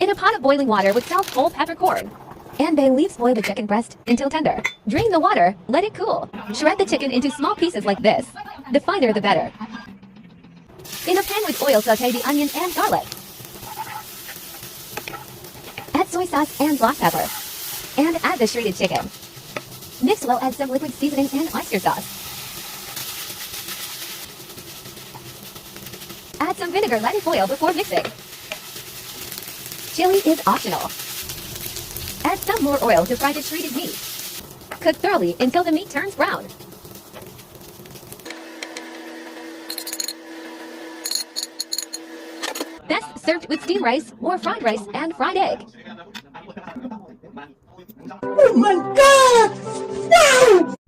In a pot of boiling water with salt, whole peppercorn, and bay leaves, boil the chicken breast until tender. Drain the water, let it cool. Shred the chicken into small pieces like this. The finer the better. In a pan with oil, saute the onion and garlic. Add soy sauce and black pepper. And add the shredded chicken. Mix well, add some liquid seasoning and oyster sauce. Add some vinegar, let it boil before mixing. Chili is optional. Add some more oil to fry the shredded meat. Cook thoroughly until the meat turns brown. Best served with steamed rice or fried rice and fried egg. Oh my God! No!